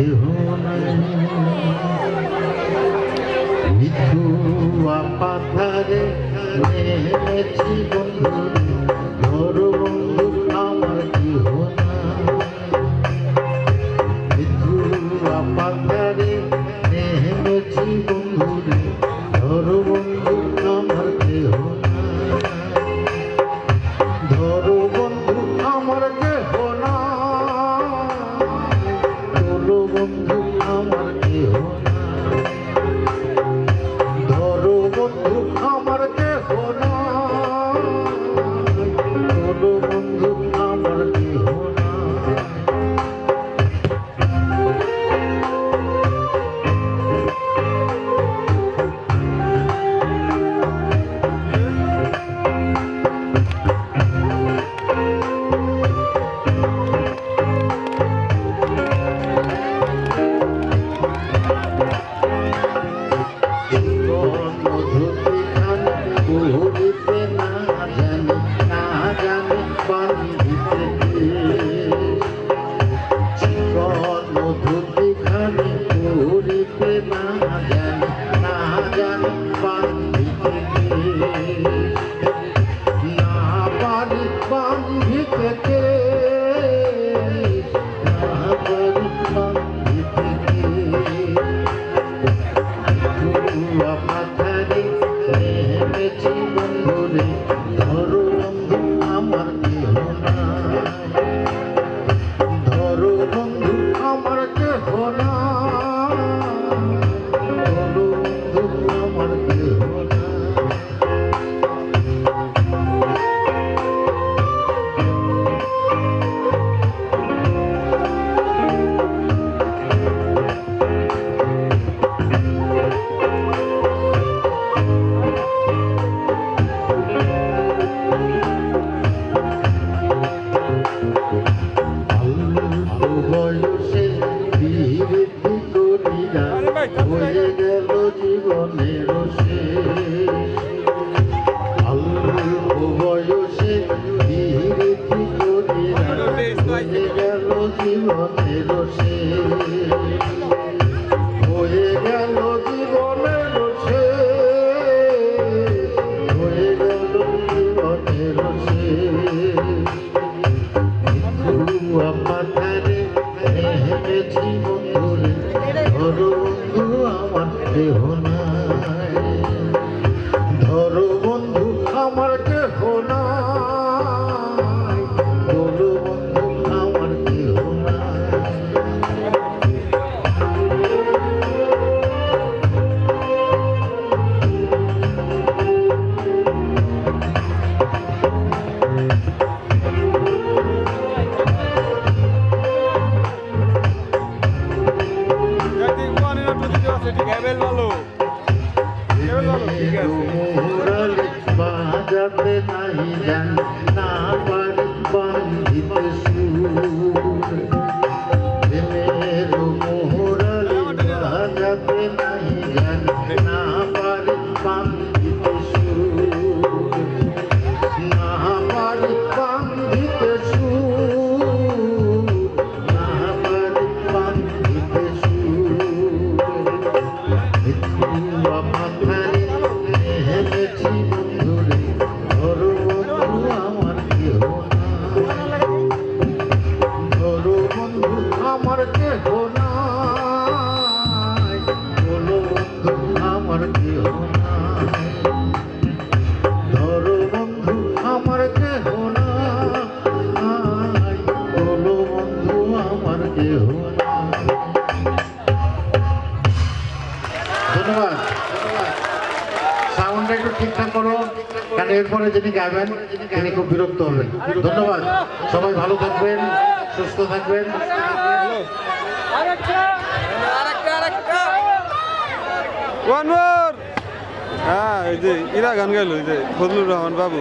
কেহ নাই মিথুয়া পাথারে নেমেছি বন্ধু ধরো বন্ধু আমার কেহ নাই মিথুয়া পাথারে নেমেছি বন্ধু ধরো বন্ধু আমার কেহ নাই ধরো বন্ধু আমার কেহ বন্ধু আমার কেহ ধরো বন্ধু আমার কেহ ধরো বন্ধু আমার কেহ হয়ে গেল জীবনের অল্প বয়সে বিরতি করিয়া হয়ে গেল জীবনের হয়ে গেল জীবনের হয়ে গেল জীবনের পাথারে নেমেছি বন্ধুরে ধরো বন্ধু আমার কেহ নাই ধরো বন্ধু আমার কেহ নাই ধরো বন্ধু আমার কেহ নাই বাজাতে নাই জান না পারি বান্ধিতে সুর প্রেমের মোহরালি বাজাতে নাই জান না পারি বান্ধিতে সুর না পারি বান্ধিতে সুর না পারি বান্ধিতে সুর মিথুয়া পাথারে নেমেছি বন্ধুরে ধরো বন্ধু আমার কেহ ধরো বন্ধু আমার কেহ নাই বলো বন্ধু আমার কেহ নাই ধরো বন্ধু আমার কেহ নাই বলো বন্ধু আমার কেহ নাই ধন্যবাদ সাউন্ডটা একটু ঠিকঠাক করো কারণ এরপরে যিনি গাইবেন তিনি খুব বিরক্ত হবেন ধন্যবাদ সবাই ভালো থাকবেন সুস্থ থাকবেন হ্যাঁ এই যে ইরা গান গাইলো এই যে ফজলুর রহমান বাবু